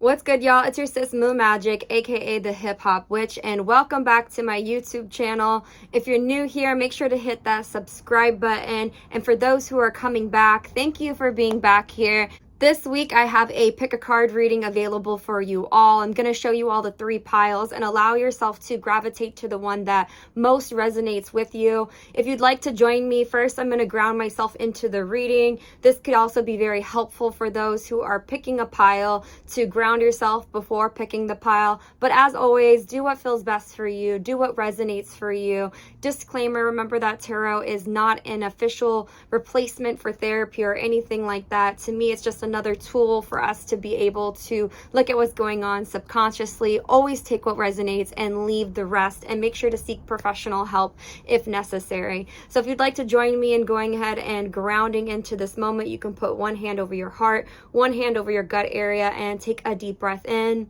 What's good, y'all? It's your sis Moo Magic, aka the Hip Hop Witch, and welcome back to my YouTube channel. If you're new here, make sure to hit that subscribe button. And for those who are coming back, thank you for being back here. This week, I have a pick a card reading available for you all. I'm going to show you all the 3 piles and allow yourself to gravitate to the one that most resonates with you. If you'd like to join me, first, I'm going to ground myself into the reading. This could also be very helpful for those who are picking a pile to ground yourself before picking the pile. But as always, do what feels best for you. Do what resonates for you. Disclaimer, remember that tarot is not an official replacement for therapy or anything like that. To me, it's just another tool for us to be able to look at what's going on subconsciously. Always take what resonates and leave the rest, and make sure to seek professional help if necessary. So if you'd like to join me in going ahead and grounding into this moment, you can put one hand over your heart, one hand over your gut area, and take a deep breath in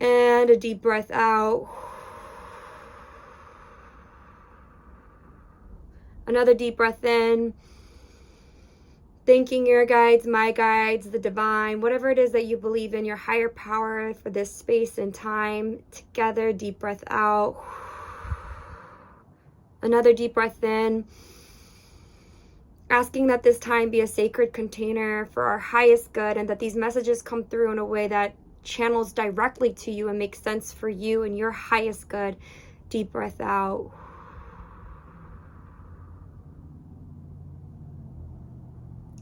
and a deep breath out. Another deep breath in, thanking your guides, my guides, the divine, whatever it is that you believe in, your higher power for this space and time. Together, deep breath out. Another deep breath in, asking that this time be a sacred container for our highest good, and that these messages come through in a way that channels directly to you and makes sense for you and your highest good. Deep breath out.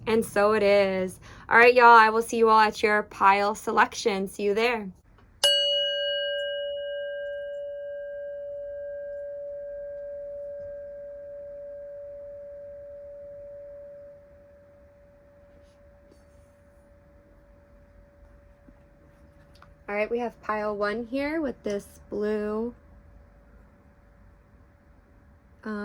And so it is. All right, y'all, I will see you all at your pile selection. See you there. All right, we have pile 1 here with this blue.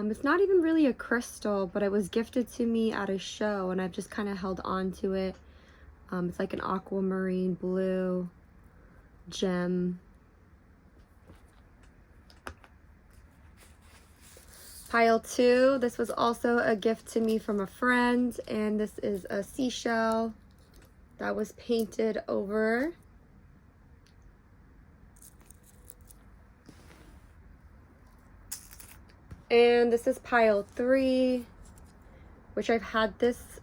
It's not even really a crystal, but it was gifted to me at a show, and I've just kind of held on to it. It's like an aquamarine blue gem. Pile 2, this was also a gift to me from a friend, and this is a seashell that was painted over. And this is pile 3, which I've had this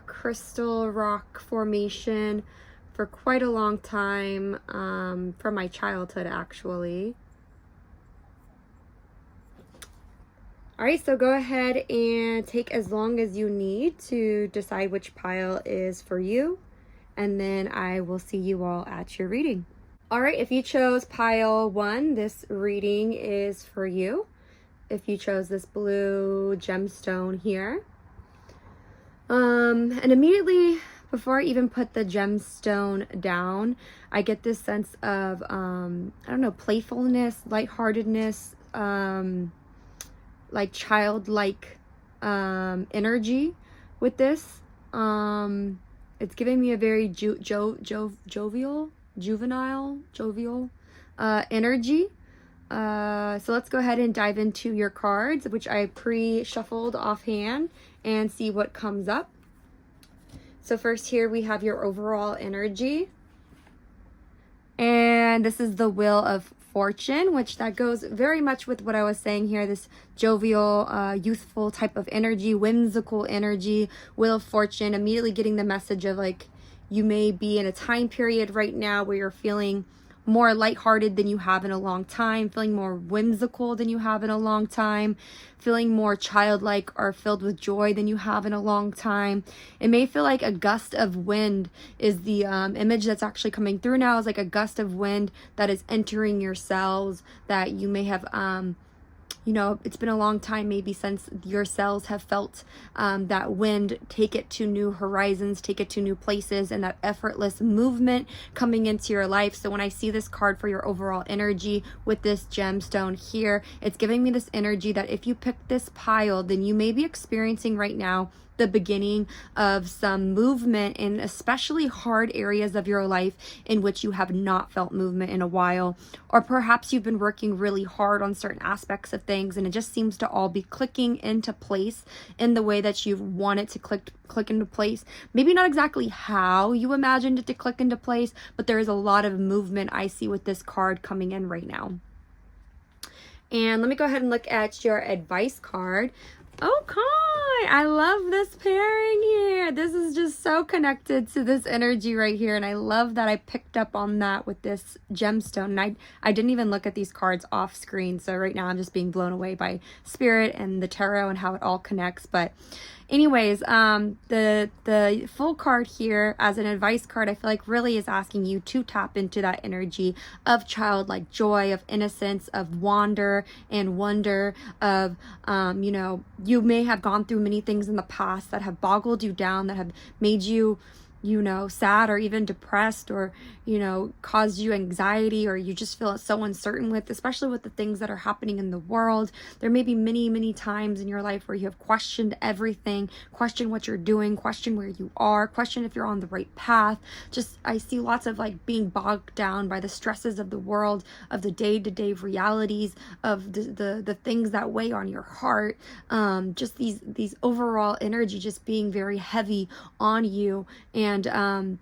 crystal rock formation for quite a long time, from my childhood actually. All right, so go ahead and take as long as you need to decide which pile is for you, and then I will see you all at your reading. All right, if you chose pile 1, this reading is for you. If you chose this blue gemstone here. And immediately before I even put the gemstone down, I get this sense of, I don't know, playfulness, lightheartedness, like childlike energy with this. It's giving me a very jovial energy. So let's go ahead and dive into your cards, which I pre-shuffled offhand, and see what comes up. So first here we have your overall energy. And this is the Wheel of Fortune, which that goes very much with what I was saying here, this jovial, youthful type of energy, whimsical energy. Wheel of Fortune, immediately getting the message of like, you may be in a time period right now where you're feeling more lighthearted than you have in a long time, feeling more whimsical than you have in a long time, feeling more childlike or filled with joy than you have in a long time. It may feel like a gust of wind is the image that's actually coming through now, is like a gust of wind that is entering your cells, that you may have you know, it's been a long time maybe since your cells have felt that wind take it to new horizons, take it to new places, and that effortless movement coming into your life. So when I see this card for your overall energy with this gemstone here, it's giving me this energy that if you pick this pile, then you may be experiencing right now the beginning of some movement in especially hard areas of your life in which you have not felt movement in a while. Or perhaps you've been working really hard on certain aspects of things and it just seems to all be clicking into place in the way that you want it to click into place. Maybe not exactly how you imagined it to click into place, but there is a lot of movement I see with this card coming in right now. And let me go ahead and look at your advice card. Okay, I love this pairing here. This is just so connected to this energy right here. And I love that I picked up on that with this gemstone. And I didn't even look at these cards off screen. So right now I'm just being blown away by spirit and the tarot and how it all connects. But anyways, the full card here as an advice card, I feel like really is asking you to tap into that energy of childlike joy, of innocence, of wonder and wonder, of, you know, you may have gone through many things in the past that have boggled you down, that have made you, you know, sad or even depressed, or, you know, caused you anxiety, or you just feel so uncertain with, especially with the things that are happening in the world. There may be many times in your life where you have questioned everything, questioned what you're doing, questioned where you are, questioned if you're on the right path. Just, I see lots of like being bogged down by the stresses of the world, of the day-to-day realities, of the things that weigh on your heart. Just these overall energy just being very heavy on you. And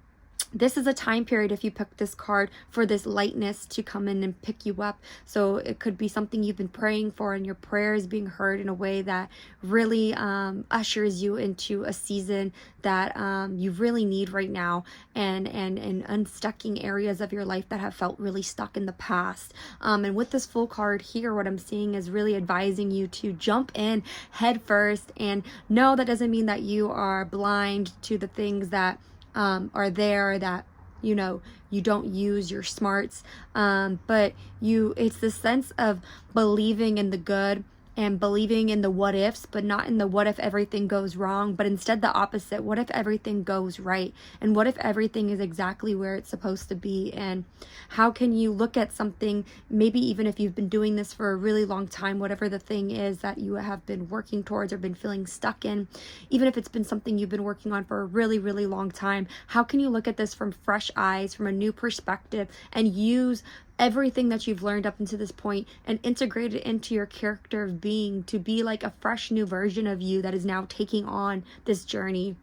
this is a time period, if you pick this card, for this lightness to come in and pick you up. So it could be something you've been praying for, and your prayers being heard in a way that really ushers you into a season that you really need right now, and unstucking areas of your life that have felt really stuck in the past. And with this full card here, what I'm seeing is really advising you to jump in head first. And no, that doesn't mean that you are blind to the things that are there, that, you know, you don't use your smarts, but it's the sense of believing in the good and believing in the what ifs, but not in the what if everything goes wrong, but instead the opposite. What if everything goes right? And what if everything is exactly where it's supposed to be? And how can you look at something, maybe even if you've been doing this for a really long time, whatever the thing is that you have been working towards or been feeling stuck in, even if it's been something you've been working on for a really long time, how can you look at this from fresh eyes, from a new perspective, and use everything that you've learned up until this point and integrate it into your character of being, to be like a fresh new version of you that is now taking on this journey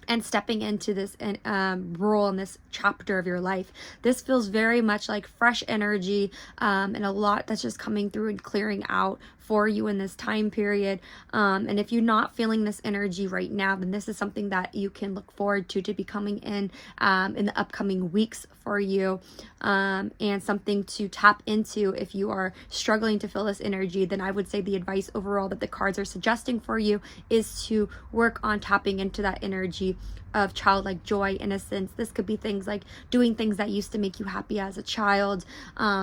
and stepping into this role in this chapter of your life. This feels very much like fresh energy, and a lot that's just coming through and clearing out for you in this time period. And if you're not feeling this energy right now, then this is something that you can look forward to be coming in the upcoming weeks for you, and something to tap into. If you are struggling to feel this energy, then I would say the advice overall that the cards are suggesting for you is to work on tapping into that energy of childlike joy, innocence. This could be things like doing things that used to make you happy as a child.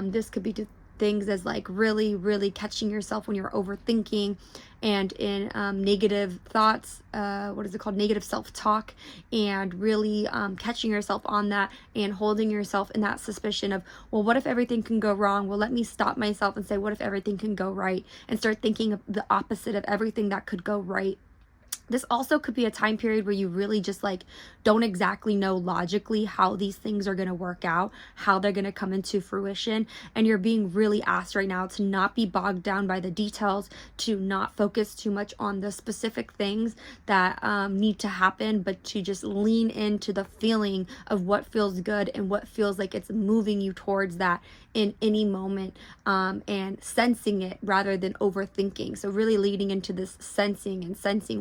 This could be things as like really catching yourself when you're overthinking and in negative thoughts, negative self-talk, and really catching yourself on that and holding yourself in that suspicion of, well, what if everything can go wrong? Well, let me stop myself and say, what if everything can go right? And start thinking of the opposite of everything that could go right. This also could be a time period where you really just like don't exactly know logically how these things are going to work out, how they're going to come into fruition. And you're being really asked right now to not be bogged down by the details, to not focus too much on the specific things that need to happen, but to just lean into the feeling of what feels good and what feels like it's moving you towards that in any moment, and sensing it rather than overthinking. So really leading into this sensing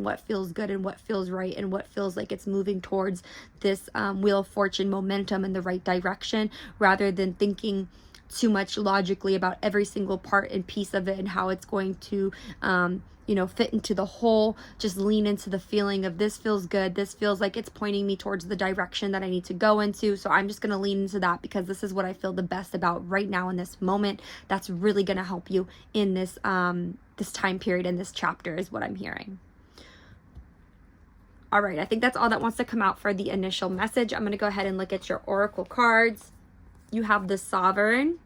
what feels good and what feels right and what feels like it's moving towards this Wheel of Fortune momentum in the right direction, rather than thinking too much logically about every single part and piece of it and how it's going to fit into the whole. Just lean into the feeling of, this feels good, this feels like it's pointing me towards the direction that I need to go into, so I'm just going to lean into that because this is what I feel the best about right now in this moment. That's really going to help you in this this time period in this chapter, is what I'm hearing. All right, I think that's all that wants to come out for the initial message. I'm going to go ahead and look at your oracle cards. You have the Sovereign,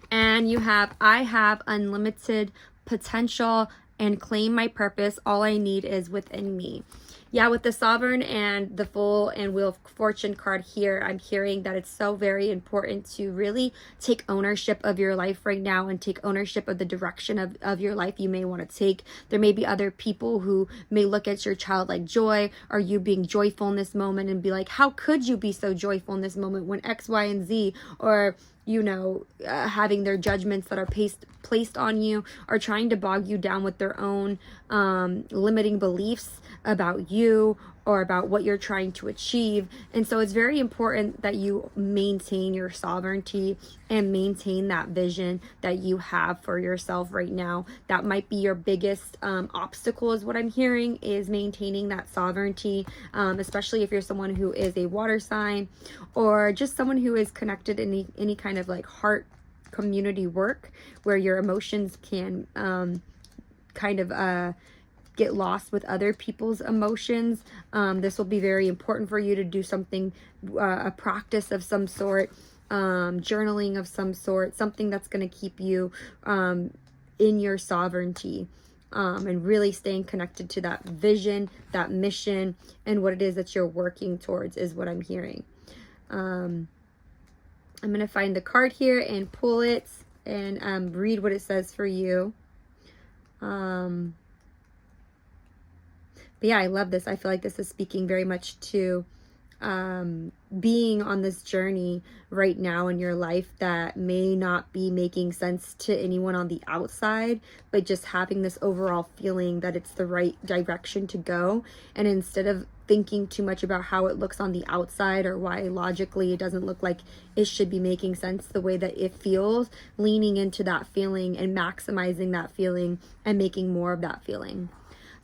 and you have, I have unlimited potential and claim my purpose. All I need is within me. Yeah, with the Sovereign and the Fool and Wheel of Fortune card here, I'm hearing that it's so very important to really take ownership of your life right now and take ownership of the direction of your life you may want to take. There may be other people who may look at your childlike joy or you being joyful in this moment and be like, how could you be so joyful in this moment when X, Y, and Z, or having their judgments that are placed on you, or trying to bog you down with their own limiting beliefs about you or about what you're trying to achieve. And so it's very important that you maintain your sovereignty and maintain that vision that you have for yourself right now. That might be your biggest obstacle, is what I'm hearing, is maintaining that sovereignty, especially if you're someone who is a water sign or just someone who is connected in any kind of like heart community work where your emotions can get lost with other people's emotions. This will be very important for you to do something, a practice of some sort, journaling of some sort, something that's going to keep you in your sovereignty, and really staying connected to that vision, that mission, and what it is that you're working towards is what I'm hearing. I'm going to find the card here and pull it and read what it says for you. But yeah, I love this. I feel like this is speaking very much to being on this journey right now in your life that may not be making sense to anyone on the outside, but just having this overall feeling that it's the right direction to go. And instead of thinking too much about how it looks on the outside or why logically it doesn't look like it should be making sense the way that it feels, leaning into that feeling and maximizing that feeling and making more of that feeling.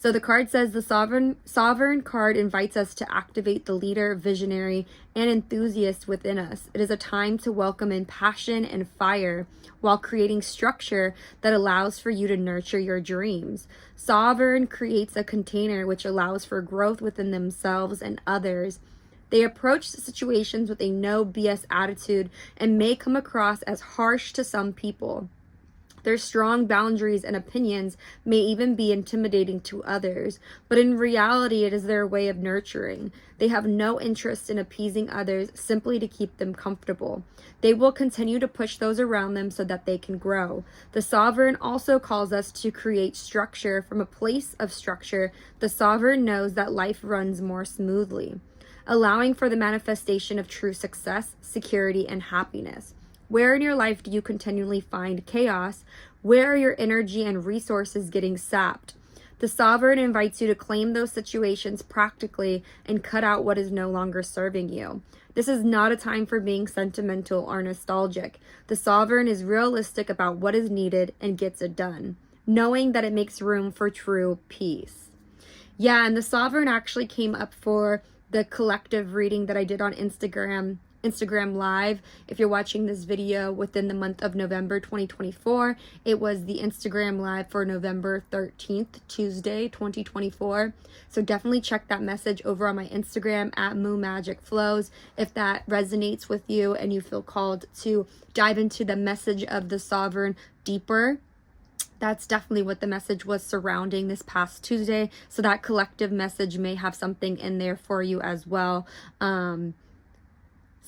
So the card says the Sovereign card invites us to activate the leader, visionary, and enthusiast within us. It is a time to welcome in passion and fire while creating structure that allows for you to nurture your dreams. Sovereign creates a container which allows for growth within themselves and others. They approach situations with a no BS attitude and may come across as harsh to some people. Their strong boundaries and opinions may even be intimidating to others, but in reality, it is their way of nurturing. They have no interest in appeasing others simply to keep them comfortable. They will continue to push those around them so that they can grow. The Sovereign also calls us to create structure. From a place of structure, the Sovereign knows that life runs more smoothly, allowing for the manifestation of true success, security, and happiness. Where in your life do you continually find chaos? Where are your energy and resources getting sapped? The Sovereign invites you to claim those situations practically and cut out what is no longer serving you. This is not a time for being sentimental or nostalgic. The Sovereign is realistic about what is needed and gets it done, knowing that it makes room for true peace. Yeah, and the Sovereign actually came up for the collective reading that I did on Instagram Live. If you're watching this video within the month of November 2024, it was the Instagram Live for November 13th, Tuesday, 2024. So definitely check that message over on my Instagram at MooMagicFlows if that resonates with you and you feel called to dive into the message of the Sovereign deeper. That's definitely what the message was surrounding this past Tuesday. So that collective message may have something in there for you as well.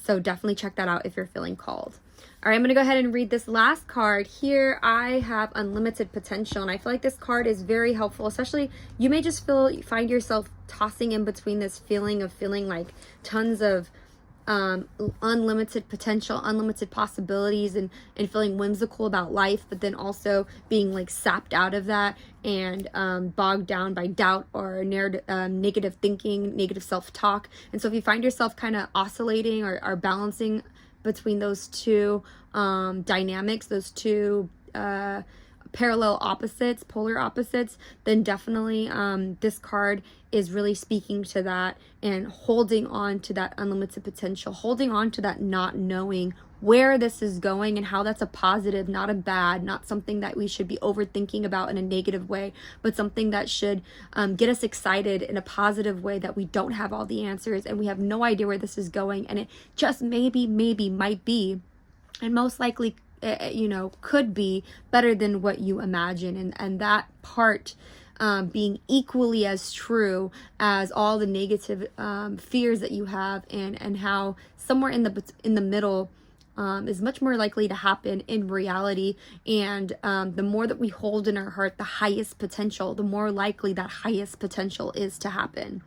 So definitely check that out if you're feeling called. All right, I'm going to go ahead and read this last card. Here I have unlimited potential, and I feel like this card is very helpful, especially you may just find yourself tossing in between this feeling of feeling like tons of unlimited potential, unlimited possibilities, and feeling whimsical about life, but then also being like sapped out of that and bogged down by doubt or negative thinking, negative self-talk. And so if you find yourself kind of oscillating or balancing between those two dynamics, those two parallel opposites, polar opposites, then definitely this card is really speaking to that and holding on to that unlimited potential, holding on to that not knowing where this is going and how that's a positive, not a bad, not something that we should be overthinking about in a negative way, but something that should get us excited in a positive way, that we don't have all the answers and we have no idea where this is going, and it just maybe might be, and most likely you know, could be better than what you imagine. And that part being equally as true as all the negative fears that you have, and how somewhere in the middle is much more likely to happen in reality. And the more that we hold in our heart the highest potential, the more likely that highest potential is to happen.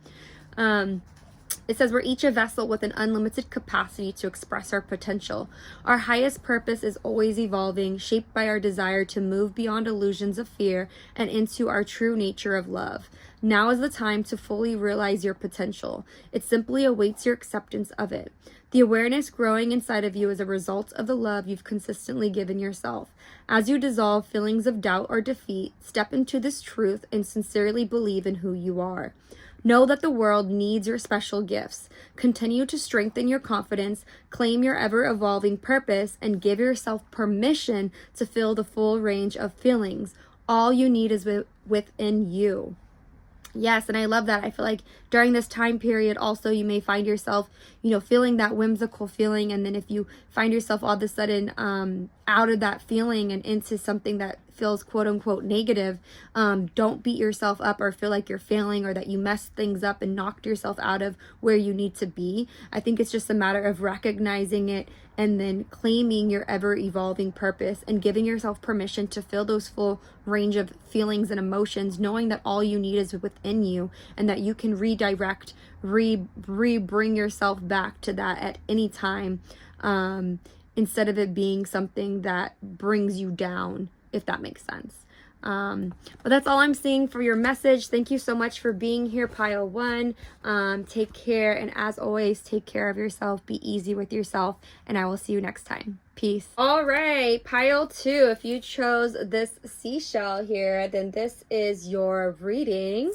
It says we're each a vessel with an unlimited capacity to express our potential. Our highest purpose is always evolving, shaped by our desire to move beyond illusions of fear and into our true nature of love. Now is the time to fully realize your potential. It simply awaits your acceptance of it. The awareness growing inside of you is a result of the love you've consistently given yourself. As you dissolve feelings of doubt or defeat, step into this truth and sincerely believe in who you are. Know that the world needs your special gifts. Continue to strengthen your confidence, claim your ever-evolving purpose, and give yourself permission to feel the full range of feelings. All you need is within you. Yes, and I love that. I feel like during this time period also you may find yourself, you know, feeling that whimsical feeling, and then if you find yourself all of a sudden out of that feeling and into something that feels quote unquote negative, don't beat yourself up or feel like you're failing or that you messed things up and knocked yourself out of where you need to be. I think it's just a matter of recognizing it and then claiming your ever evolving purpose and giving yourself permission to feel those full range of feelings and emotions, knowing that all you need is within you and that you can redirect, bring yourself back to that at any time, instead of it being something that brings you down, if that makes sense. But that's all I'm seeing for your message. Thank you so much for being here, Pile 1. Take care, and as always, take care of yourself. Be easy with yourself, and I will see you next time. Peace. All right, Pile 2. If you chose this seashell here, then this is your reading.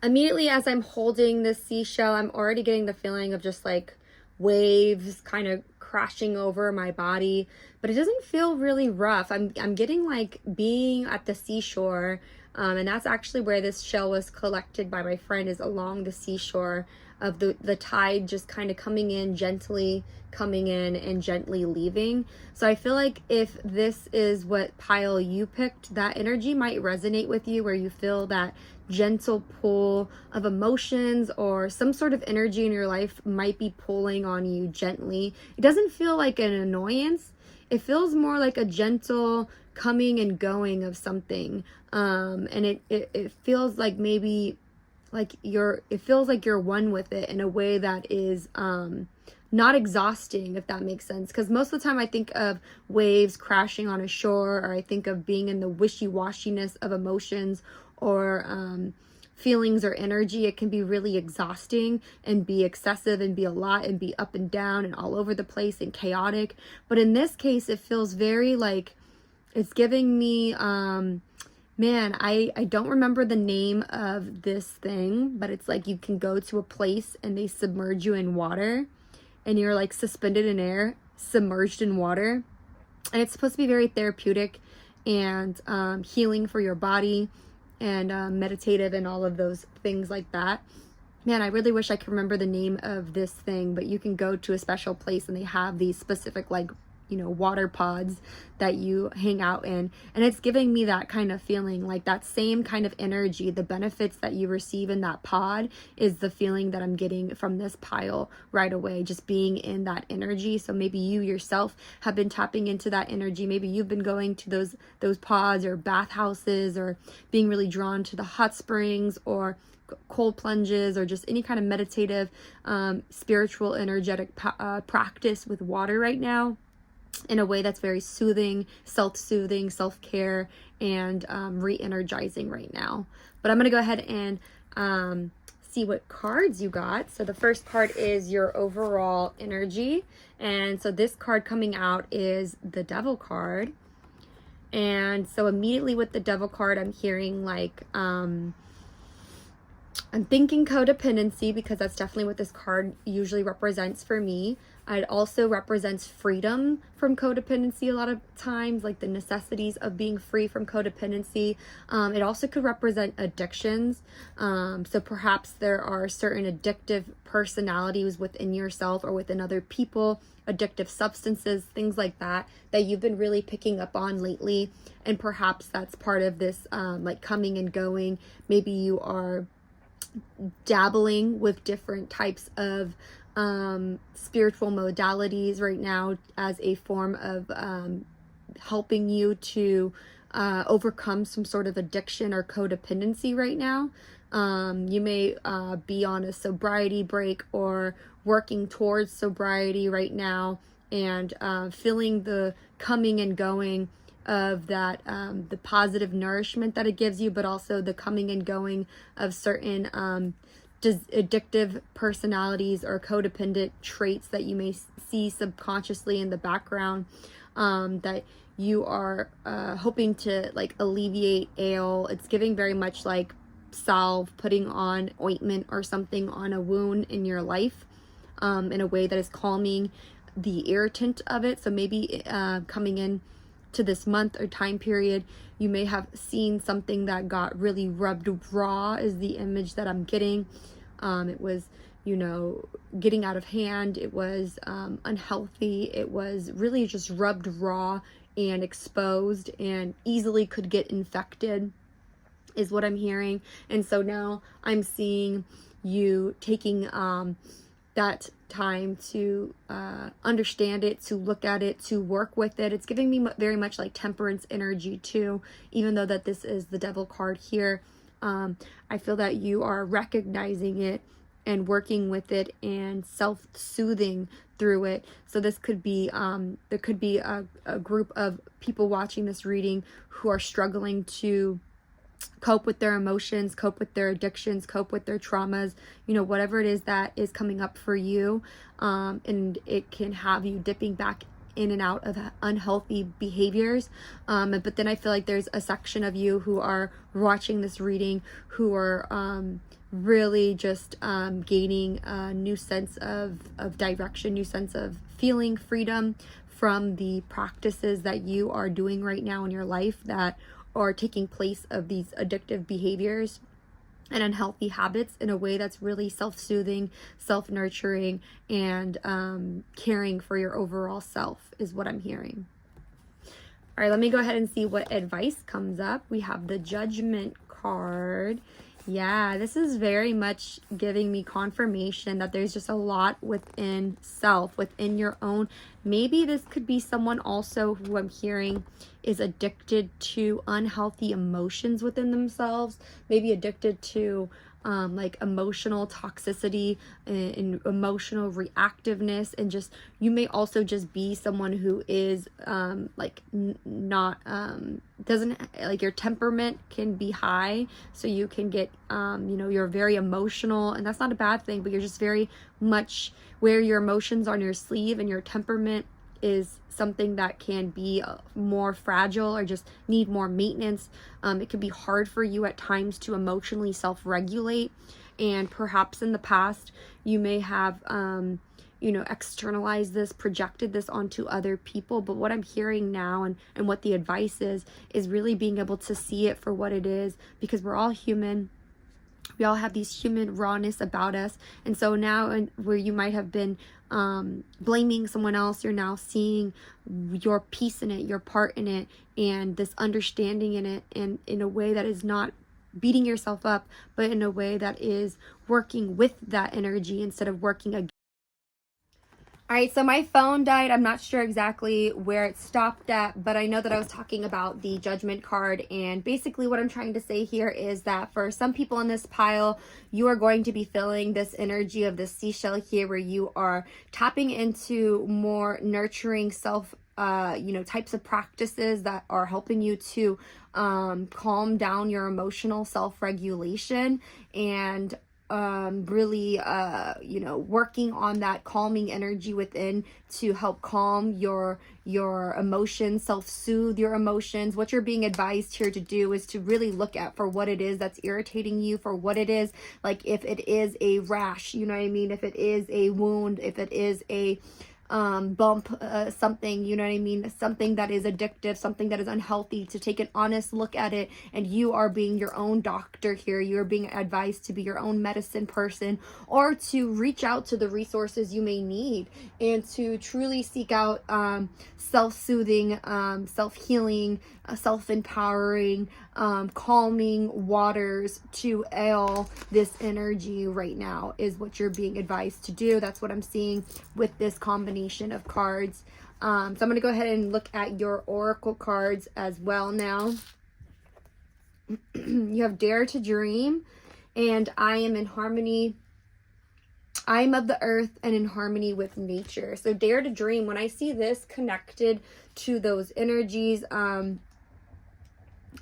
Immediately as I'm holding this seashell, I'm already getting the feeling of just like waves kind of crashing over my body, but it doesn't feel really rough. I'm getting like being at the seashore, and that's actually where this shell was collected by my friend, is along the seashore of the tide just kind of coming in, gently coming in and gently leaving. So I feel like if this is what pile you picked, that energy might resonate with you, where you feel that gentle pull of emotions or some sort of energy in your life might be pulling on you gently. It doesn't feel like an annoyance. It feels more like a gentle coming and going of something. And it feels like maybe like it feels like you're one with it in a way that is not exhausting, if that makes sense. Because most of the time I think of waves crashing on a shore, or I think of being in the wishy-washiness of emotions or feelings or energy. It can be really exhausting and be excessive and be a lot and be up and down and all over the place and chaotic. But in this case, it feels very like it's giving me man, I don't remember the name of this thing, but it's like you can go to a place and they submerge you in water and you're like suspended in air, submerged in water. And it's supposed to be very therapeutic and healing for your body and meditative and all of those things like that. Man, I really wish I could remember the name of this thing, but you can go to a special place and they have these specific, like, you know, water pods that you hang out in, and it's giving me that kind of feeling, like that same kind of energy. The benefits that you receive in that pod is the feeling that I'm getting from this pile right away, just being in that energy. So maybe you yourself have been tapping into that energy. Maybe you've been going to those pods or bathhouses, or being really drawn to the hot springs or cold plunges, or just any kind of meditative spiritual energetic practice with water right now, in a way that's very soothing, self-soothing, self-care, and re-energizing right now. But I'm going to go ahead and see what cards you got. So the first card is your overall energy. And so this card coming out is the Devil card. And so immediately with the Devil card, I'm hearing like I'm thinking codependency because that's definitely what this card usually represents for me. It also represents freedom from codependency a lot of times, like the necessities of being free from codependency. It also could represent addictions. So perhaps there are certain addictive personalities within yourself or within other people, addictive substances, things like that, that you've been really picking up on lately. And perhaps that's part of this like coming and going. Maybe you are dabbling with different types of spiritual modalities right now as a form of helping you to overcome some sort of addiction or codependency right now. You may be on a sobriety break or working towards sobriety right now, and feeling the coming and going of that, the positive nourishment that it gives you, but also the coming and going of certain addictive personalities or codependent traits that you may see subconsciously in the background, that you are hoping to like alleviate, ail. It's giving very much like salve, putting on ointment or something on a wound in your life, in a way that is calming the irritant of it. So maybe coming in to this month or time period, you may have seen something that got really rubbed raw is the image that I'm getting. It was, you know, getting out of hand. It was unhealthy. It was really just rubbed raw and exposed and easily could get infected is what I'm hearing. And so now I'm seeing you taking that time to understand it, to look at it, to work with it. It's giving me very much like temperance energy too, even though that this is the devil card here. I feel that you are recognizing it and working with it and self-soothing through it. So this could be, there could be a group of people watching this reading who are struggling to cope with their emotions, cope with their addictions, cope with their traumas, you know, whatever it is that is coming up for you. And it can have you dipping back in and out of unhealthy behaviors. But then I feel like there's a section of you who are watching this reading who are really just gaining a new sense of direction, new sense of feeling freedom from the practices that you are doing right now in your life that are taking place of these addictive behaviors and unhealthy habits in a way that's really self-soothing, self-nurturing, and caring for your overall self is what I'm hearing. All right, let me go ahead and see what advice comes up. We have the Judgment card. Yeah, this is very much giving me confirmation that there's just a lot within self, within your own. Maybe this could be someone also who I'm hearing is addicted to unhealthy emotions within themselves, maybe addicted to like emotional toxicity and emotional reactiveness, and just you may also just be someone who is like not doesn't like, your temperament can be high, so you can get you know, you're very emotional, and that's not a bad thing, but you're just very much wear your emotions on your sleeve, and your temperament is something that can be more fragile or just need more maintenance. It can be hard for you at times to emotionally self-regulate, and perhaps in the past you may have you know, externalized this, projected this onto other people. But what I'm hearing now, and what the advice is really being able to see it for what it is, because we're all human. We all have these human rawness about us. And so now, where you might have been blaming someone else, you're now seeing your piece in it, your part in it, and this understanding in it, and in a way that is not beating yourself up, but in a way that is working with that energy instead of working against. All right, so my phone died. I'm not sure exactly where it stopped at, but I know that I was talking about the Judgment card. And basically what I'm trying to say here is that for some people in this pile, you are going to be feeling this energy of the seashell here, where you are tapping into more nurturing self, you know, types of practices that are helping you to calm down your emotional self-regulation, and really working on that calming energy within to help calm your emotions, self-soothe your emotions. What you're being advised here to do is to really look at for what it is that's irritating you, for what it is, like if it is a rash, you know what I mean, if it is a wound, if it is a bump, something, you know what I mean, something that is addictive, something that is unhealthy, to take an honest look at it. And you are being your own doctor here. You're being advised to be your own medicine person, or to reach out to the resources you may need and to truly seek out self-soothing, self-healing, self-empowering, calming waters to ail this energy right now is what you're being advised to do. That's what I'm seeing with this combination of cards. So I'm going to go ahead and look at your oracle cards as well now. You have Dare to Dream and I am in harmony. I am of the earth and in harmony with nature. So Dare to Dream, when I see this connected to those energies,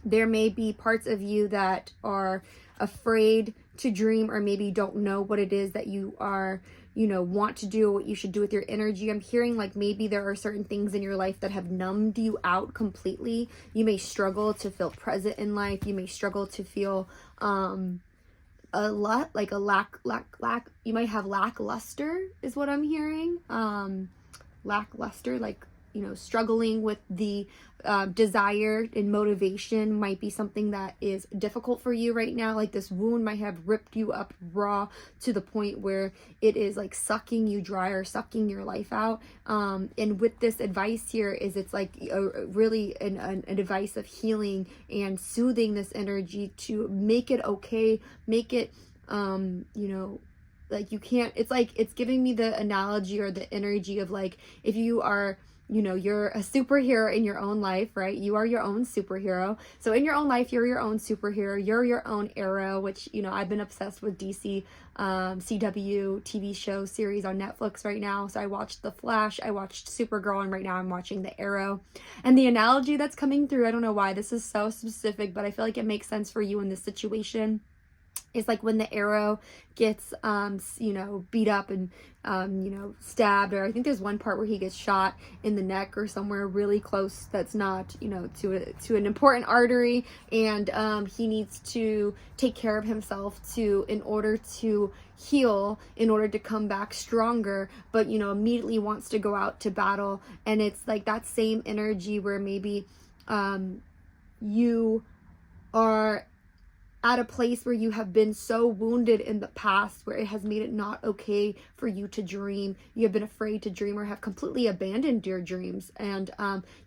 there may be parts of you that are afraid to dream, or maybe don't know what it is that you are, want to do, what you should do with your energy. I'm hearing like maybe there are certain things in your life that have numbed you out completely. You may struggle to feel present in life. You may struggle to feel a lot like a lack. You might have lackluster is what I'm hearing. Lackluster, like, struggling with the desire and motivation might be something that is difficult for you right now. Like this wound might have ripped you up raw to the point where it is like sucking you dry or sucking your life out. And with this advice here is it's like really an advice of healing and soothing this energy to make it okay, make it, like you can't, it's like, it's giving me the analogy or the energy of like, if you are, you're a superhero in your own life, right? You are your own superhero. So in your own life, you're your own superhero. You're your own Arrow, which, I've been obsessed with DC, CW TV show series on Netflix right now. So I watched The Flash, I watched Supergirl, and right now I'm watching The Arrow. And the analogy that's coming through, I don't know why this is so specific, but I feel like it makes sense for you in this situation. It's like when the Arrow gets, beat up and, stabbed, or I think there's one part where he gets shot in the neck or somewhere really close that's not, to an important artery, and he needs to take care of himself in order to heal, in order to come back stronger, but, immediately wants to go out to battle. And it's like that same energy where maybe you are at a place where you have been so wounded in the past where it has made it not okay for you to dream. You have been afraid to dream or have completely abandoned your dreams. And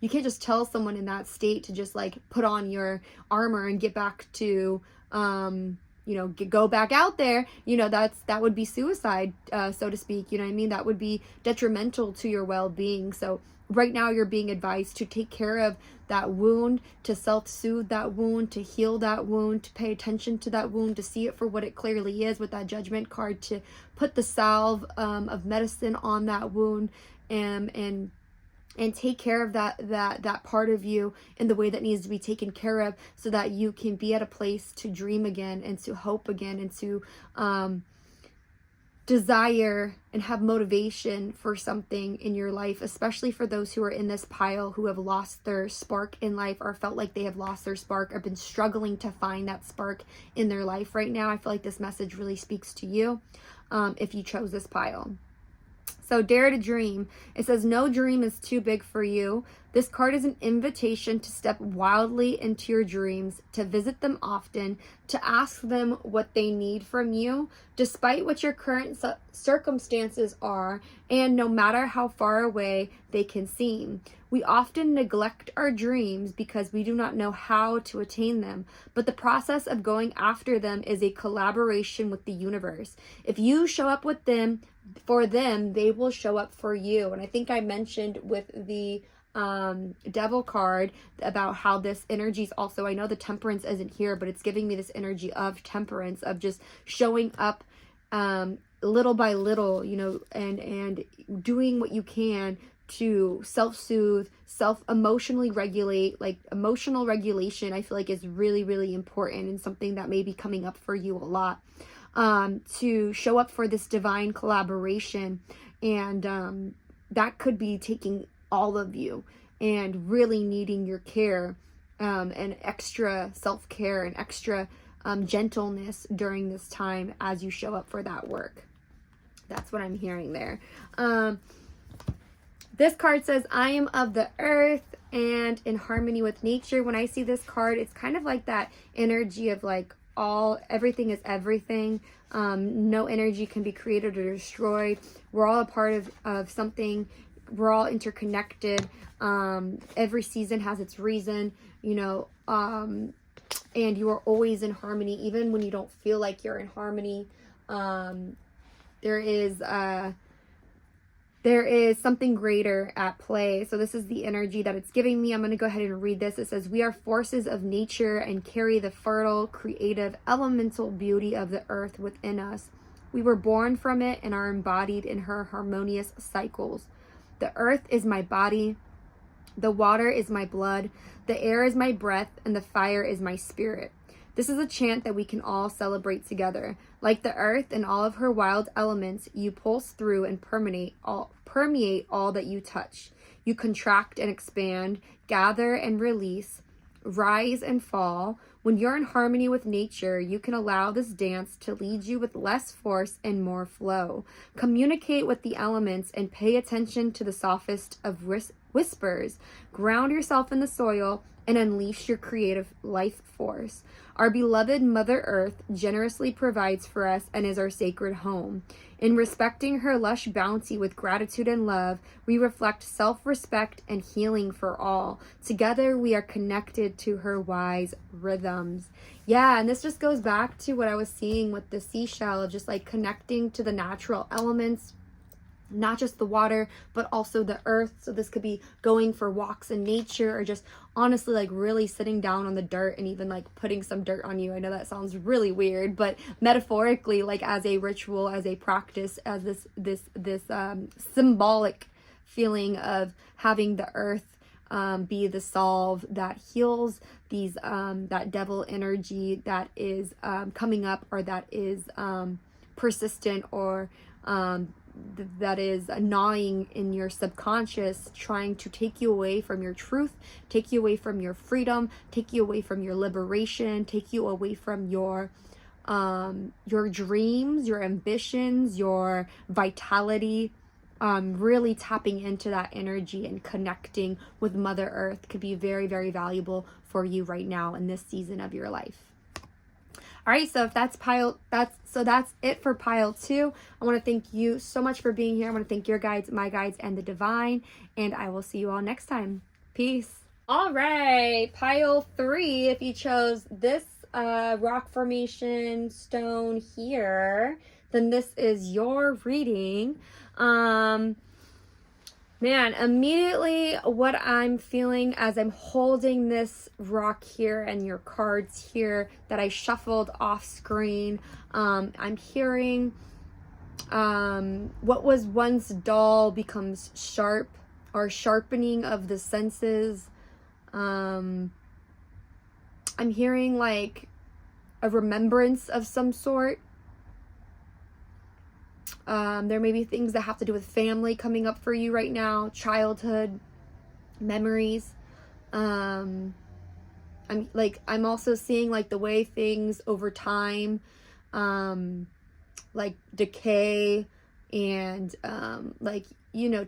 you can't just tell someone in that state to just like put on your armor and get back to, go back out there. That would be suicide, so to speak. You know what I mean? That would be detrimental to your well-being. So right now you're being advised to take care of that wound, to self-soothe that wound, to heal that wound, to pay attention to that wound, to see it for what it clearly is with that Judgment card, to put the salve of medicine on that wound, and take care of that part of you in the way that needs to be taken care of, so that you can be at a place to dream again and to hope again and to desire and have motivation for something in your life, especially for those who are in this pile who have lost their spark in life, or felt like they have lost their spark, or been struggling to find that spark in their life right now. I feel like this message really speaks to you if you chose this pile. So Dare to Dream, it says no dream is too big for you. This card is an invitation to step wildly into your dreams, to visit them often, to ask them what they need from you, despite what your current circumstances are, and no matter how far away they can seem. We often neglect our dreams because we do not know how to attain them, but the process of going after them is a collaboration with the universe. If you show up with them, for them, they will show up for you. And I think I mentioned with the Devil card about how this energy is also, I know the Temperance isn't here, but it's giving me this energy of temperance, of just showing up little by little, and doing what you can to self-soothe, emotionally regulate. Like emotional regulation, I feel like is really, really important, and something that may be coming up for you a lot. to show up for this divine collaboration. And that could be taking all of you and really needing your care, and extra self-care and extra gentleness during this time as you show up for that work. That's what I'm hearing there. This card says, I am of the earth and in harmony with nature. When I see this card, it's kind of like that energy of like everything is everything. No energy can be created or destroyed. We're all a part of something. We're all interconnected. Every season has its reason, and you are always in harmony, even when you don't feel like you're in harmony. There is something greater at play. So this is the energy that it's giving me. I'm going to go ahead and read this. It says, we are forces of nature and carry the fertile, creative, elemental beauty of the earth within us. We were born from it and are embodied in her harmonious cycles. The earth is my body. The water is my blood. The air is my breath, and the fire is my spirit. This is a chant that we can all celebrate together. Like the earth and all of her wild elements, you pulse through and permeate all that you touch. You contract and expand, gather and release, rise and fall. When you're in harmony with nature, you can allow this dance to lead you with less force and more flow. Communicate with the elements and pay attention to the softest of whispers. Ground yourself in the soil and unleash your creative life force. Our beloved Mother Earth generously provides for us and is our sacred home. In respecting her lush bounty with gratitude and love, we reflect self-respect and healing for all. Together, we are connected to her wise rhythms. Yeah, and this just goes back to what I was seeing with the seashell, of just like connecting to the natural elements, not just the water, but also the earth. So this could be going for walks in nature, or just honestly like really sitting down on the dirt and even like putting some dirt on you. I know that sounds really weird, but metaphorically, like as a ritual, as a practice, as this symbolic feeling of having the earth be the salve that heals these that devil energy that is coming up, or that is persistent, or that is gnawing in your subconscious, trying to take you away from your truth, take you away from your freedom, take you away from your liberation, take you away from your dreams, your ambitions, your vitality. Really tapping into that energy and connecting with Mother Earth could be very, very valuable for you right now in this season of your life. All right, so if that's it for pile 2. I want to thank you so much for being here. I want to thank your guides, my guides, and the divine, and I will see you all next time. Peace. All right, pile 3, if you chose this rock formation stone here, then this is your reading. Man, immediately what I'm feeling as I'm holding this rock here and your cards here that I shuffled off screen, I'm hearing what was once dull becomes sharp, or sharpening of the senses. I'm hearing like a remembrance of some sort. There may be things that have to do with family coming up for you right now, childhood memories. I'm also seeing like the way things over time, like decay and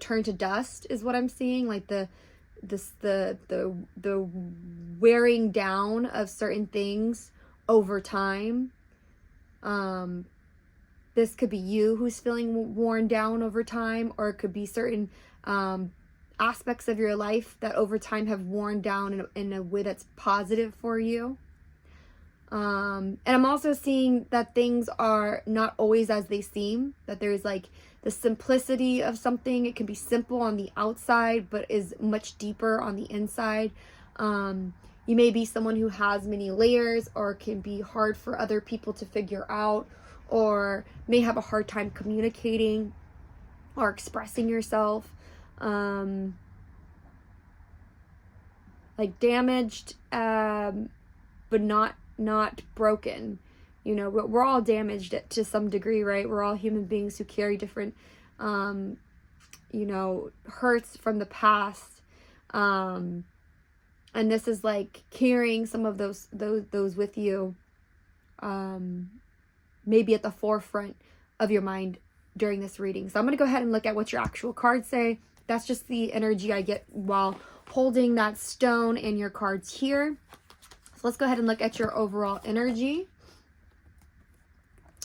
turn to dust is what I'm seeing. Like the wearing down of certain things over time. This could be you who's feeling worn down over time, or it could be certain aspects of your life that over time have worn down in a way that's positive for you. And I'm also seeing that things are not always as they seem, that there's like the simplicity of something. It can be simple on the outside, but is much deeper on the inside. You may be someone who has many layers, or can be hard for other people to figure out, or may have a hard time communicating or expressing yourself. Like damaged, but not broken. You know, we're all damaged to some degree, right? We're all human beings who carry different, you know, hurts from the past. And this is like carrying some of those with you, maybe at the forefront of your mind during this reading. So I'm going to go ahead and look at what your actual cards say. That's just the energy I get while holding that stone and your cards here. So let's go ahead and look at your overall energy.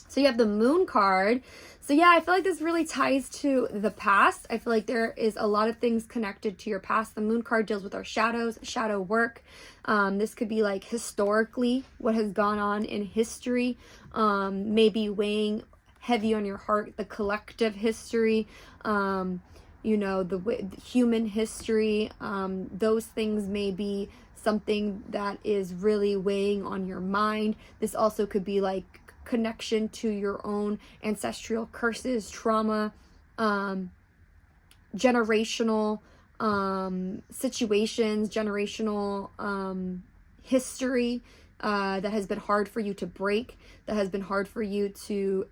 So you have the Moon card. So yeah, I feel like this really ties to the past. I feel like there is a lot of things connected to your past. The Moon card deals with our shadows, shadow work. This could be like historically what has gone on in history, maybe weighing heavy on your heart, the collective history, you know, the human history. Those things may be something that is really weighing on your mind. This also could be like connection to your own ancestral curses, trauma, generational situations, generational history that has been hard for you to break, that has been hard for you to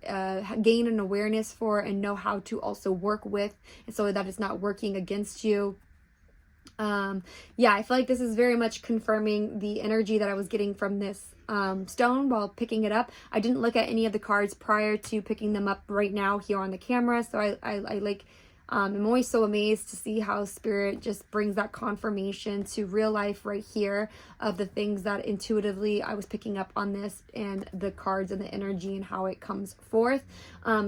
gain an awareness for and know how to also work with, and so that it's not working against you. Yeah, I feel like this is very much confirming the energy that I was getting from this stone while picking it up. I didn't look at any of the cards prior to picking them up right now here on the camera, so I like I'm always so amazed to see how Spirit just brings that confirmation to real life right here of the things that intuitively I was picking up on this and the cards and the energy and how it comes forth.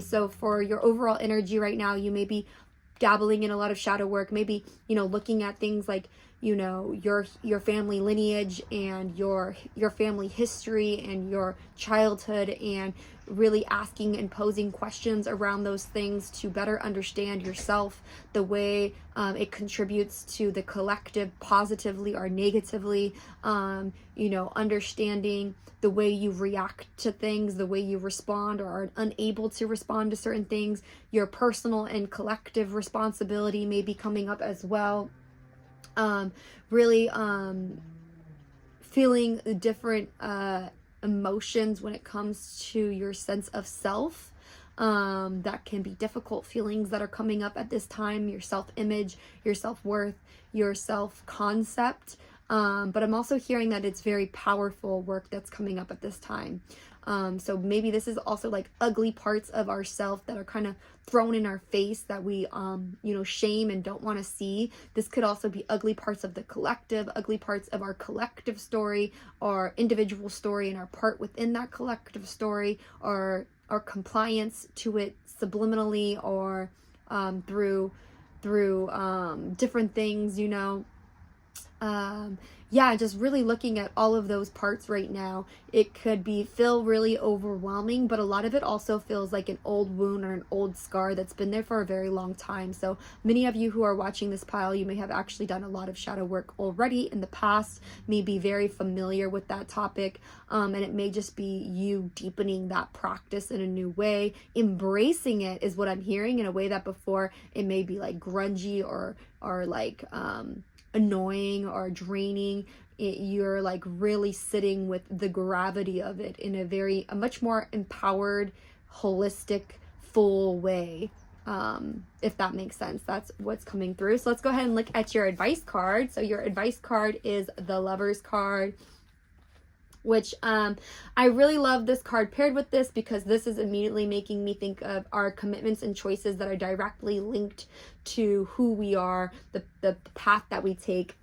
So for your overall energy right now, you may be dabbling in a lot of shadow work, maybe, you know, looking at things like, you know, your family lineage and your family history and your childhood, and really asking and posing questions around those things to better understand yourself, the way it contributes to the collective positively or negatively, you know, understanding the way you react to things, the way you respond or are unable to respond to certain things. Your personal and collective responsibility may be coming up as well. Really feeling different emotions when it comes to your sense of self. That can be difficult feelings that are coming up at this time, your self-image, your self-worth, your self-concept. But I'm also hearing that it's very powerful work that's coming up at this time. So maybe this is also like ugly parts of ourself that are kind of thrown in our face that we, you know, shame and don't want to see. This could also be ugly parts of the collective, ugly parts of our collective story, our individual story and our part within that collective story, or our compliance to it subliminally or through different things, you know. Yeah, just really looking at all of those parts right now, it could feel really overwhelming, but a lot of it also feels like an old wound or an old scar that's been there for a very long time. So many of you who are watching this pile, you may have actually done a lot of shadow work already in the past, may be very familiar with that topic, and it may just be you deepening that practice in a new way. Embracing it is what I'm hearing, in a way that before it may be like grungy or like annoying or draining. You're like really sitting with the gravity of it in a much more empowered, holistic, full way, if that makes sense. That's what's coming through. So let's go ahead and look at your advice card. So your advice card is the Lovers card, which I really love this card paired with this, because this is immediately making me think of our commitments and choices that are directly linked to who we are, the path that we take,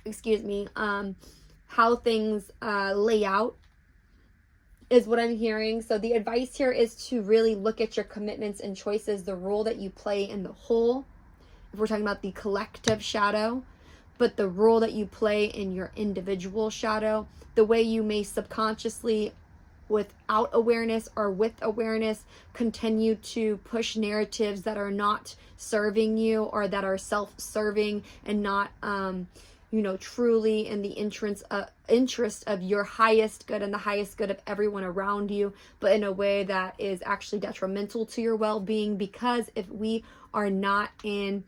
excuse me, how things lay out is what I'm hearing. So the advice here is to really look at your commitments and choices, the role that you play in the whole, if we're talking about the collective shadow, but the role that you play in your individual shadow, the way you may subconsciously, without awareness or with awareness, continue to push narratives that are not serving you, or that are self-serving and not, you know, truly in the interest of your highest good and the highest good of everyone around you, but in a way that is actually detrimental to your well-being. Because if we are not in,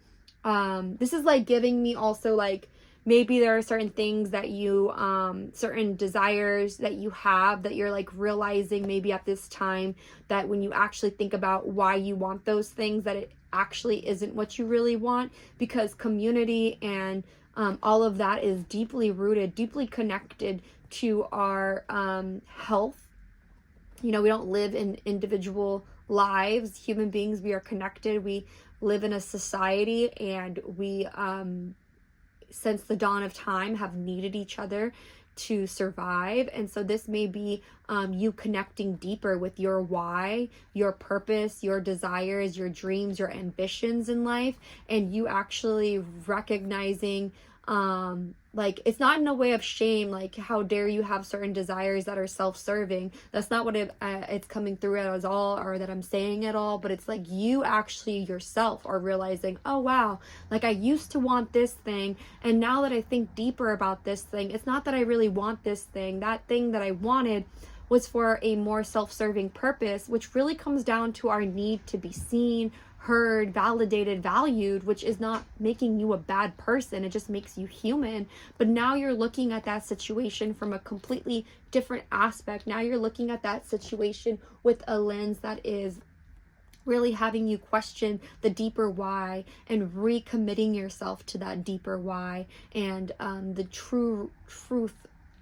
this is like giving me also like maybe there are certain things that you, certain desires that you have that you're like realizing maybe at this time that when you actually think about why you want those things, that it actually isn't what you really want, because community and all of that is deeply rooted, deeply connected to our health. You know, we don't live in individual lives. Human beings, we are connected. We live in a society, and we, since the dawn of time, have needed each other to survive. And so this may be you connecting deeper with your why, your purpose, your desires, your dreams, your ambitions in life, and you actually recognizing like, it's not in a way of shame, like how dare you have certain desires that are self-serving. That's not what it's coming through at all, or that I'm saying at all, but it's like you actually yourself are realizing, oh wow, like I used to want this thing, and now that I think deeper about this thing, it's not that I really want this thing. That thing that I wanted was for a more self-serving purpose, which really comes down to our need to be seen, heard, validated, valued, which is not making you a bad person. It just makes you human. But now you're looking at that situation from a completely different aspect. Now you're looking at that situation with a lens that is really having you question the deeper why, and recommitting yourself to that deeper why, and the truth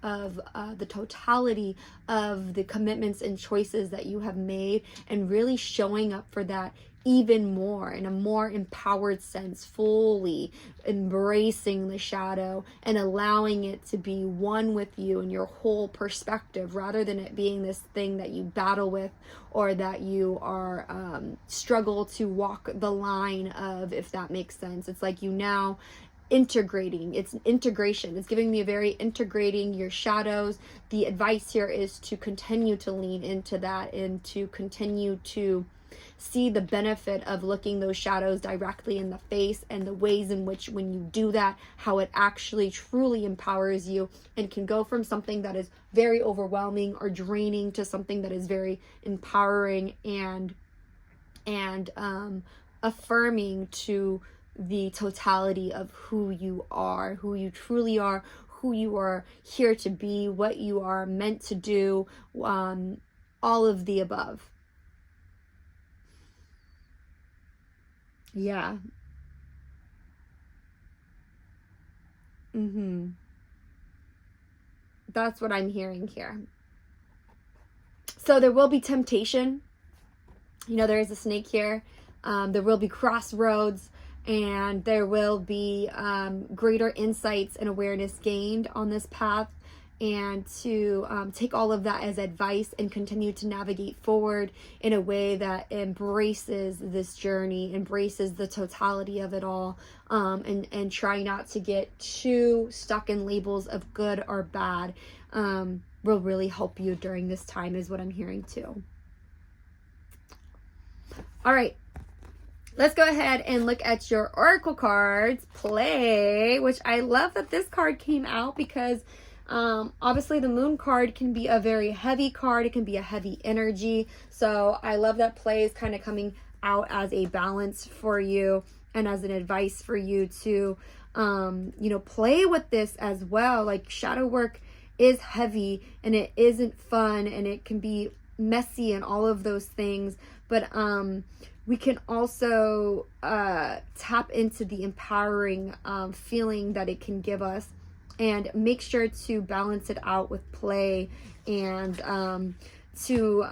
of the totality of the commitments and choices that you have made, and really showing up for that even more in a more empowered sense, fully embracing the shadow and allowing it to be one with you and your whole perspective, rather than it being this thing that you battle with, or that you are struggle to walk the line of, if that makes sense. It's like you now integrating. It's integration. It's giving me a very integrating your shadows. The advice here is to continue to lean into that, and to continue to see the benefit of looking those shadows directly in the face, and the ways in which, when you do that, how it actually truly empowers you, and can go from something that is very overwhelming or draining to something that is very empowering and affirming to the totality of who you are, who you truly are, who you are here to be, what you are meant to do, all of the above. Yeah. That's what I'm hearing here. So there will be temptation. You know, there is a snake here. There will be crossroads, and there will be greater insights and awareness gained on this path, and to take all of that as advice and continue to navigate forward in a way that embraces this journey, embraces the totality of it all, and try not to get too stuck in labels of good or bad. Will really help you during this time, is what I'm hearing too. All right. Let's go ahead and look at your oracle cards, play, which I love that this card came out, because obviously the moon card can be a very heavy card. It can be a heavy energy. So I love that play is kind of coming out as a balance for you, and as an advice for you to, you know, play with this as well. Like, shadow work is heavy, and it isn't fun, and it can be messy and all of those things. But we can also tap into the empowering feeling that it can give us, and make sure to balance it out with play, and to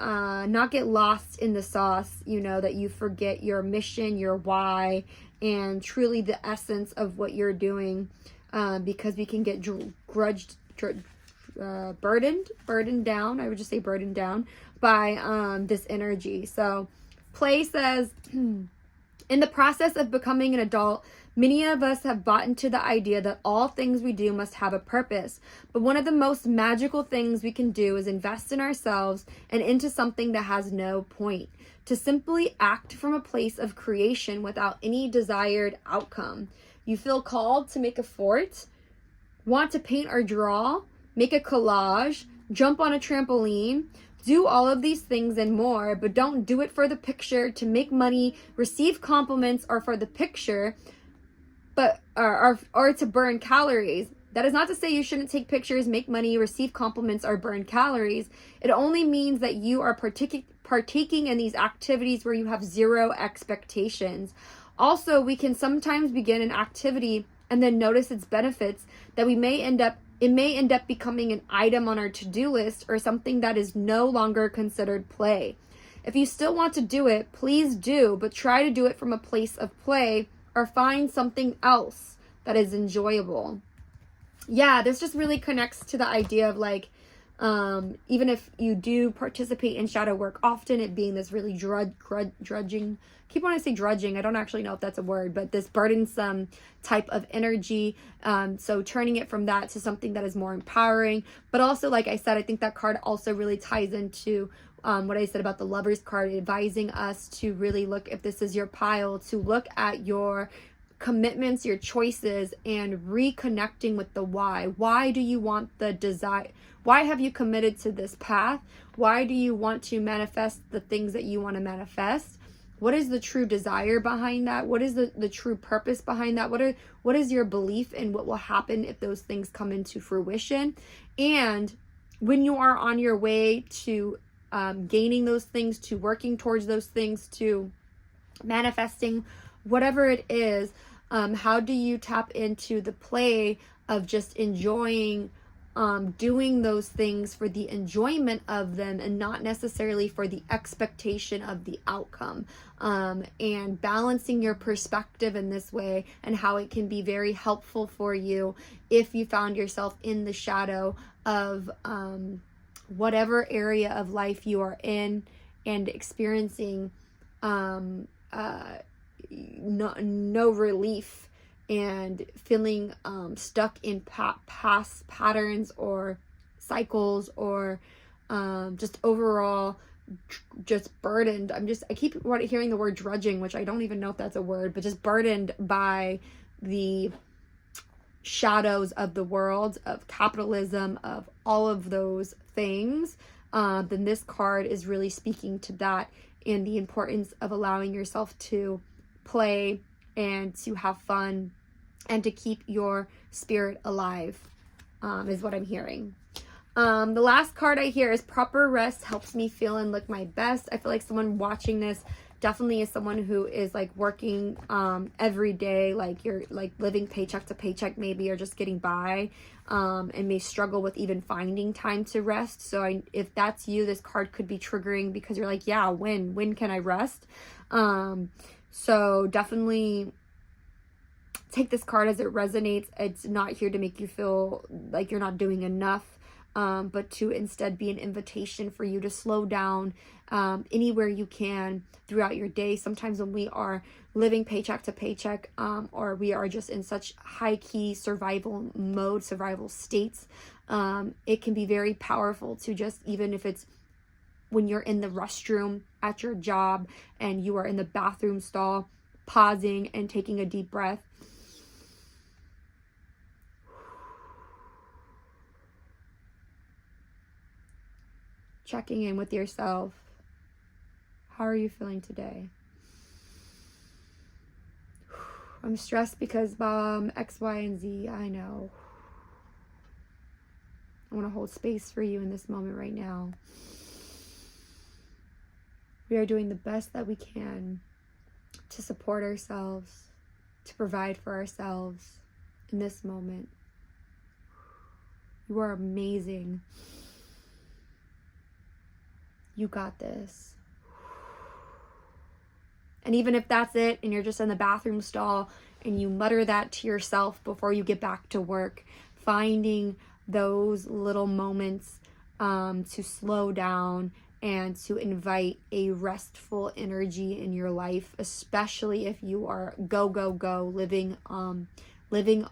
not get lost in the sauce, you know, that you forget your mission, your why, and truly the essence of what you're doing, because we can get burdened down, I would just say burdened down by this energy. So play says, in the process of becoming an adult, many of us have bought into the idea that all things we do must have a purpose. But one of the most magical things we can do is invest in ourselves and into something that has no point. To simply act from a place of creation without any desired outcome. You feel called to make a fort, want to paint or draw, make a collage, jump on a trampoline, do all of these things and more, but don't do it for the picture, to make money, receive compliments, or for the picture. but or to burn calories. That is not to say you shouldn't take pictures, make money, receive compliments, or burn calories. It only means that you are partaking in these activities where you have zero expectations. Also, we can sometimes begin an activity and then notice its benefits that it may end up becoming an item on our to-do list or something that is no longer considered play. If you still want to do it, please do, but try to do it from a place of play or find something else that is enjoyable. Yeah, this just really connects to the idea of like, even if you do participate in shadow work, often it being this really drudging, keep wanting to say drudging, I don't actually know if that's a word, but this burdensome type of energy. So turning it from that to something that is more empowering. But also, like I said, I think that card also really ties into what I said about the Lovers card, advising us to really look, if this is your pile, to look at your commitments, your choices, and reconnecting with the why. Why do you want the desire? Why have you committed to this path? Why do you want to manifest the things that you want to manifest? What is the true desire behind that? What is the true purpose behind that? What is your belief in what will happen if those things come into fruition? And when you are on your way to gaining those things, to working towards those things, to manifesting whatever it is, how do you tap into the play of just enjoying doing those things for the enjoyment of them and not necessarily for the expectation of the outcome, and balancing your perspective in this way, and how it can be very helpful for you if you found yourself in the shadow of whatever area of life you are in and experiencing no relief and feeling stuck in past patterns or cycles, or just overall just burdened. I keep hearing the word drudging, which I don't even know if that's a word, but just burdened by the shadows of the world, of capitalism, of all of those things. Then this card is really speaking to that and the importance of allowing yourself to play and to have fun and to keep your spirit alive, is what I'm hearing. The last card I hear is proper rest helps me feel and look my best. I feel like someone watching this definitely is someone who is like working every day, like you're like living paycheck to paycheck maybe, or just getting by, and may struggle with even finding time to rest. So if that's you, this card could be triggering because you're like, yeah, when can I rest? So definitely take this card as it resonates. It's not here to make you feel like you're not doing enough, but to instead be an invitation for you to slow down anywhere you can throughout your day. Sometimes when we are living paycheck to paycheck, or we are just in such high-key survival mode, survival states, it can be very powerful to just, even if it's when you're in the restroom at your job and you are in the bathroom stall, pausing and taking a deep breath. Checking in with yourself. How are you feeling today? I'm stressed because X, Y, and Z. I know. I want to hold space for you in this moment right now. We are doing the best that we can to support ourselves, to provide for ourselves in this moment. You are amazing. You got this. And even if that's it, and you're just in the bathroom stall and you mutter that to yourself before you get back to work, finding those little moments to slow down and to invite a restful energy in your life, especially if you are go, living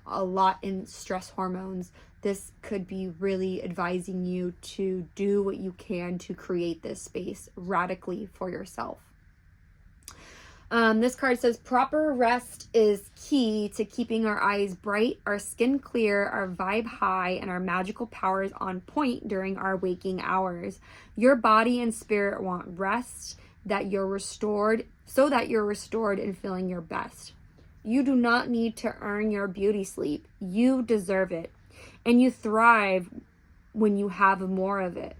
a lot in stress hormones. This could be really advising you to do what you can to create this space radically for yourself. This card says proper rest is key to keeping our eyes bright, our skin clear, our vibe high, and our magical powers on point during our waking hours. Your body and spirit want rest, so that you're restored and feeling your best. You do not need to earn your beauty sleep. You deserve it. And you thrive when you have more of it.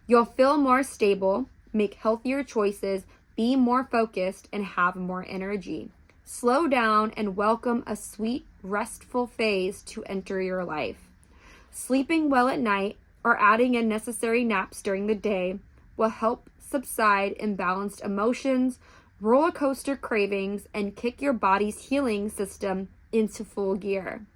You'll feel more stable, make healthier choices, be more focused, and have more energy. Slow down and welcome a sweet, restful phase to enter your life. Sleeping well at night or adding in necessary naps during the day will help subside imbalanced emotions, roller coaster cravings, and kick your body's healing system into full gear.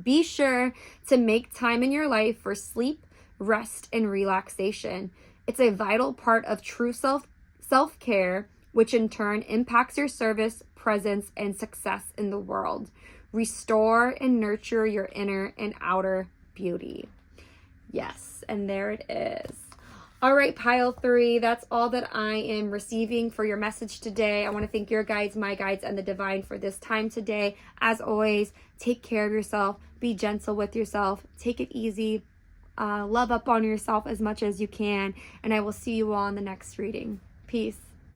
Be sure to make time in your life for sleep, rest, and relaxation. It's a vital part of true self-care, which in turn impacts your service, presence, and success in the world. Restore and nurture your inner and outer beauty. Yes, and there it is. All right, pile 3, that's all that I am receiving for your message today. I want to thank your guides, my guides, and the divine for this time today. As always, take care of yourself. Be gentle with yourself. Take it easy. Love up on yourself as much as you can. And I will see you all in the next reading. Peace.